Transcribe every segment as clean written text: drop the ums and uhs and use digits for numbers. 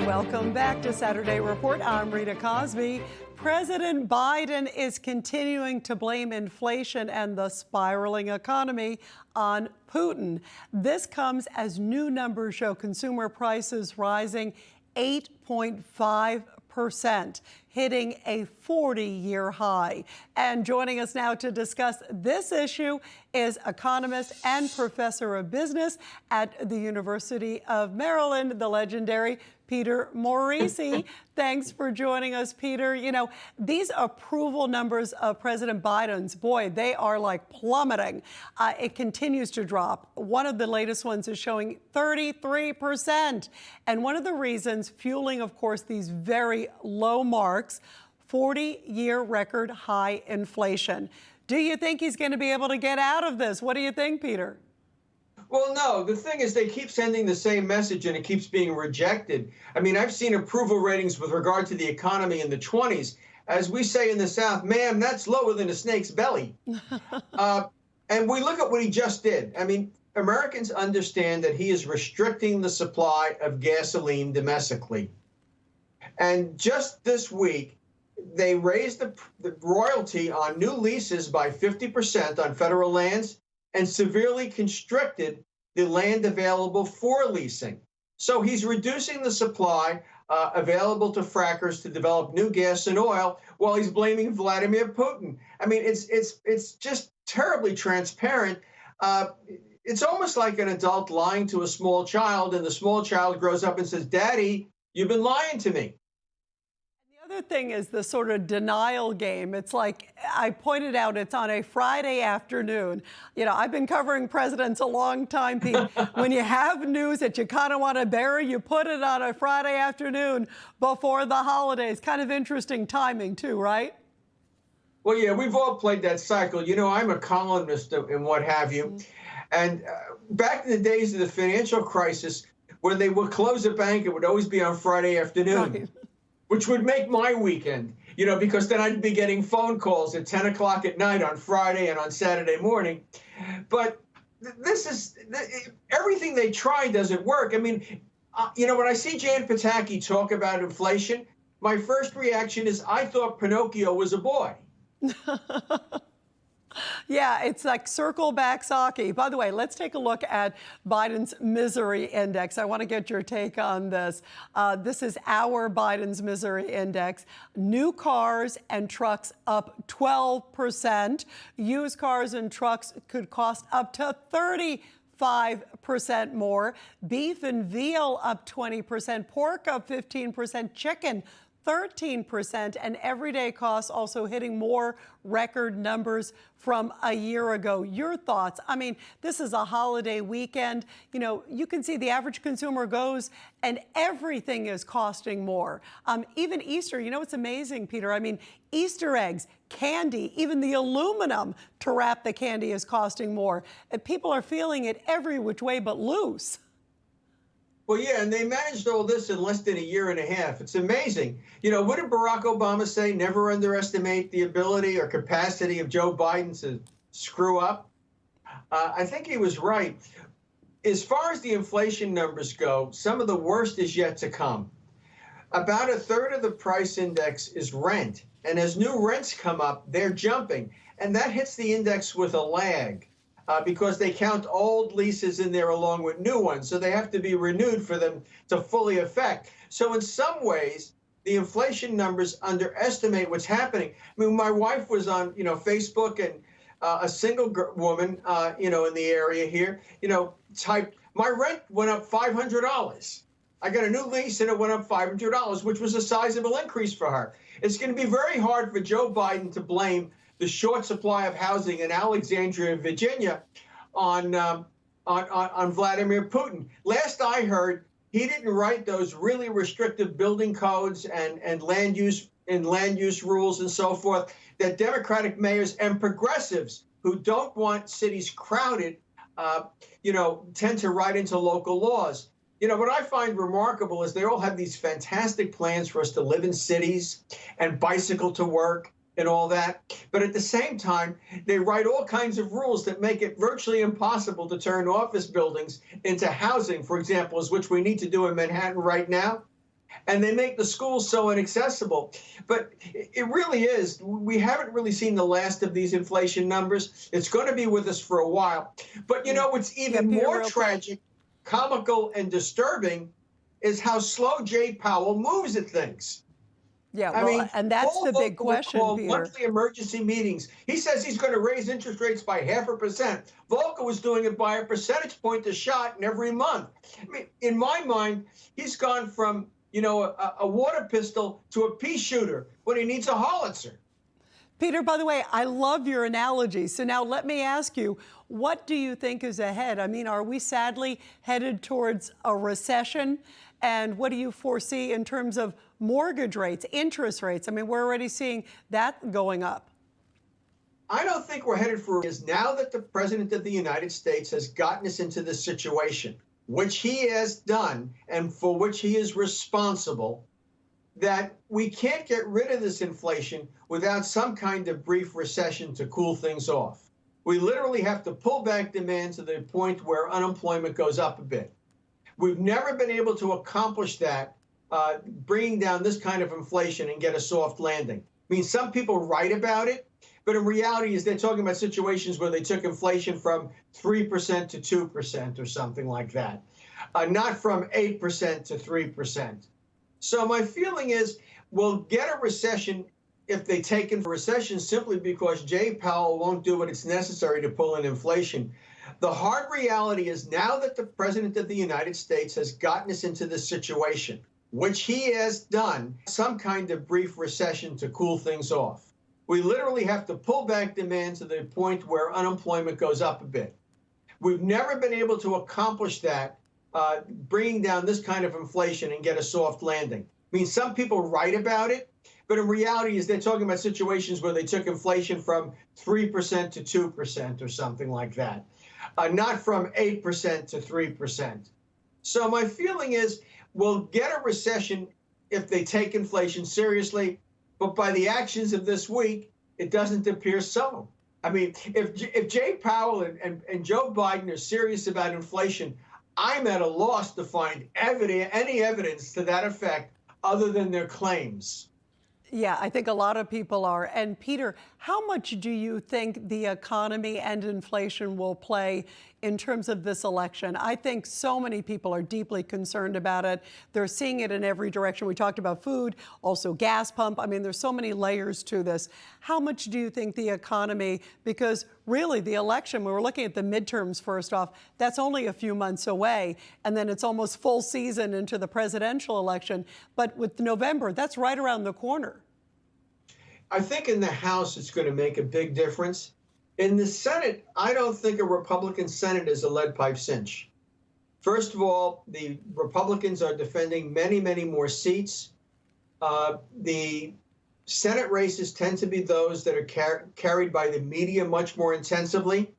Welcome back to Saturday Report. I'm Rita Cosby. President Biden is continuing to blame inflation and the spiraling economy on Putin. This comes as new numbers show consumer prices rising 8.5%, hitting a 40-year high. And joining us now to discuss this issue is economist and professor of business at the University of Maryland, the legendary Peter Morici. Thanks for joining us, Peter. You know, these approval numbers of President Biden's, boy, they are like plummeting. It continues to drop. One of the latest ones is showing 33%. And one of the reasons fueling, of course, these very low marks, 40-year record high inflation. Do you think he's going to be able to get out of this? What do you think, Peter? Well, no, the thing is they keep sending the same message and it keeps being rejected. I mean, I've seen approval ratings with regard to the economy in the 20s. As we say in the South, ma'am, that's lower than a snake's belly. And we look at what he just did. I mean, Americans understand that he is restricting the supply of gasoline domestically. And just this week, they raised the royalty on new leases by 50% on federal lands and severely constricted the land available for leasing. So he's reducing the supply available to frackers to develop new gas and oil while he's blaming Vladimir Putin. I mean, it's just terribly transparent. It's almost like an adult lying to a small child, and the small child grows up and says, "Daddy, you've been lying to me." The other thing is the sort of denial game. It's like I pointed out, it's on a Friday afternoon. You know, I've been covering presidents a long time, Pete. When you have news that you kind of want to bury, you put it on a Friday afternoon before the holidays. Kind of interesting timing too, right? Well, yeah, we've all played that cycle. You know, I'm a columnist and what have you. And back in the days of the financial crisis, when they would close a bank, it would always be on Friday afternoon. Right. Which would make my weekend, you know, because then I'd be getting phone calls at 10 o'clock at night on Friday and on Saturday morning. But this is, everything they try doesn't work. I mean, you know, when I see Jan Pataki talk about inflation, my first reaction is I thought Pinocchio was a boy. Yeah, it's like circle back Saki. By the way, let's take a look at Biden's misery index. I want to get your take on this. This is our Biden's misery index. New cars and trucks up 12%. Used cars and trucks could cost up to 35% more. Beef and veal up 20%. Pork up 15%. Chicken 13%, and everyday costs also hitting more record numbers from a year ago. Your thoughts? I mean, this is a holiday weekend. You know, you can see the average consumer goes and everything is costing more. Even Easter, you know, it's amazing, Peter. I mean, Easter eggs, candy, even the aluminum to wrap the candy is costing more. And people are feeling it every which way but loose. Well, yeah, and they managed all this in less than a year and a half. It's amazing. You know, what did Barack Obama say? Never underestimate the ability or capacity of Joe Biden to screw up. I think he was right. As far as the inflation numbers go, some of the worst is yet to come. About a third of the price index is rent. And as new rents come up, they're jumping. And that hits the index with a lag. Because they count old leases in there along with new ones. So they have to be renewed for them to fully affect. So in some ways, the inflation numbers underestimate what's happening. I mean, my wife was on, you know, Facebook, and a single woman, you know, in the area here, you know, typed, my rent went up $500. I got a new lease and it went up $500, which was a sizable increase for her. It's going to be very hard for Joe Biden to blame the short supply of housing in Alexandria, Virginia, on Vladimir Putin. Last I heard, he didn't write those really restrictive building codes and land use rules and so forth that Democratic mayors and progressives who don't want cities crowded, you know, tend to write into local laws. You know, what I find remarkable is they all have these fantastic plans for us to live in cities and bicycle to work and all that. But at the same time, they write all kinds of rules that make it virtually impossible to turn office buildings into housing, for example, is which we need to do in Manhattan right now. and they make the schools so inaccessible. But it really is. We haven't really seen the last of these inflation numbers. It's going to be with us for a while. But you know what's even more tragic, comical, and disturbing is how slow Jay Powell moves at things. Yeah, well, I mean, and that's the big question, Peter. Monthly emergency meetings. He says he's going to raise interest rates by 0.5%. Volcker was doing it by a percentage point a shot in every month. I mean, in my mind, he's gone from, you know, a water pistol to a pea shooter when he needs a howitzer. Peter, by the way, I love your analogy. So now let me ask you, what do you think is ahead? I mean, are we sadly headed towards a recession? And what do you foresee in terms of mortgage rates, interest rates? I mean, we're already seeing that going up. I don't think we're headed for is now that the President of the United States has gotten us into this situation, which he has done and for which he is responsible, that we can't get rid of this inflation without some kind of brief recession to cool things off. We literally have to pull back demand to the point where unemployment goes up a bit. We've never been able to accomplish that, bringing down this kind of inflation and get a soft landing. I mean, some people write about it, but in reality is they're talking about situations where they took inflation from 3% to 2% or something like that, not from 8% to 3%. So my feeling is we'll get a recession if they take in for recession simply because Jay Powell won't do what is necessary to pull in inflation. The hard reality is now that the President of the United States has gotten us into this situation, which he has done, some kind of brief recession to cool things off. We literally have to pull back demand to the point where unemployment goes up a bit. We've never been able to accomplish that, bringing down this kind of inflation and get a soft landing. I mean, some people write about it, but in reality is they're talking about situations where they took inflation from 3% to 2% or something like that, not from 8% to 3%. So my feeling is we'll get a recession if they take inflation seriously, but by the actions of this week, it doesn't appear so. I mean, if Jay Powell and Joe Biden are serious about inflation, I'm at a loss to find any evidence to that effect other than their claims. Yeah, I think a lot of people are. And Peter, how much do you think the economy and inflation will play in terms of this election? I think so many people are deeply concerned about it. They're seeing it in every direction. We talked about food, also gas pump. I mean, there's so many layers to this. How much do you think the economy, because really the election, we were looking at the midterms first off, that's only a few months away. And then it's almost full season into the presidential election. But with November, that's right around the corner. I think in the House, it's going to make a big difference. In the Senate, I don't think a Republican Senate is a lead pipe cinch. First of all, the Republicans are defending many, many more seats. The Senate races tend to be those that are carried by the media much more intensively.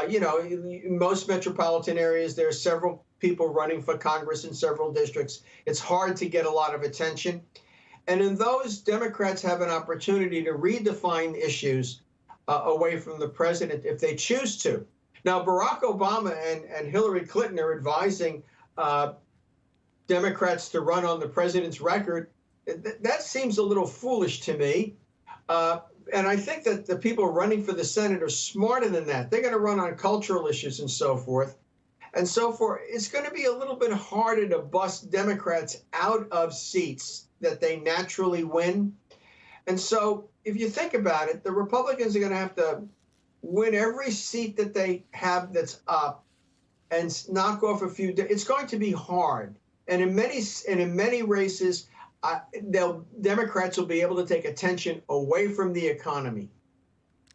You know, in most metropolitan areas, there are several people running for Congress in several districts. It's hard to get a lot of attention. And in those, Democrats have an opportunity to redefine issues away from the president if they choose to. Now, Barack Obama and Hillary Clinton are advising Democrats to run on the president's record. That seems a little foolish to me. And I think that the people running for the Senate are smarter than that. They're going to run on cultural issues and so forth. And so forth. It's going to be a little bit harder to bust Democrats out of seats that they naturally win. And so if you think about it, the Republicans are going to have to win every seat that they have that's up and knock off a few. It's going to be hard. And in many races, Democrats will be able to take attention away from the economy.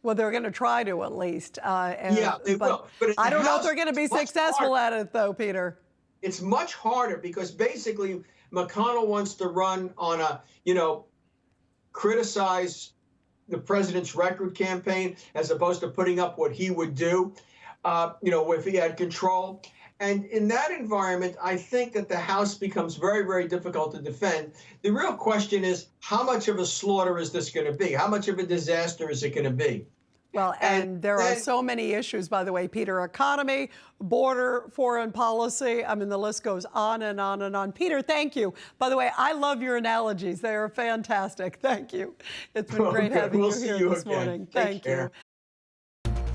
Well, they're going to try to at least. Yeah, they will. But I don't know if they're going to be successful at it, though, Peter. It's much harder because basically McConnell wants to run on a, criticize the president's record campaign as opposed to putting up what he would do, if he had control. And in that environment, I think that the House becomes very, very difficult to defend. The real question is, how much of a slaughter is this going to be? How much of a disaster is it going to be? Well, and there are so many issues, by the way, Peter: economy, border, foreign policy. I mean, the list goes on and on and on. Peter, thank you. By the way, I love your analogies. They are fantastic. Thank you. It's been great having you here this morning. Thank you.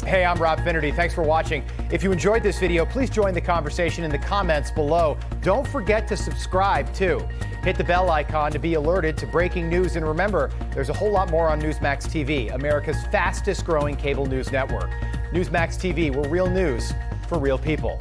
Hey, I'm Rob Finnerty. Thanks for watching. If you enjoyed this video, please join the conversation in the comments below. Don't forget to subscribe, too. Hit the bell icon to be alerted to breaking news. And remember, there's a whole lot more on Newsmax TV, America's fastest growing cable news network. Newsmax TV, where real news for real people.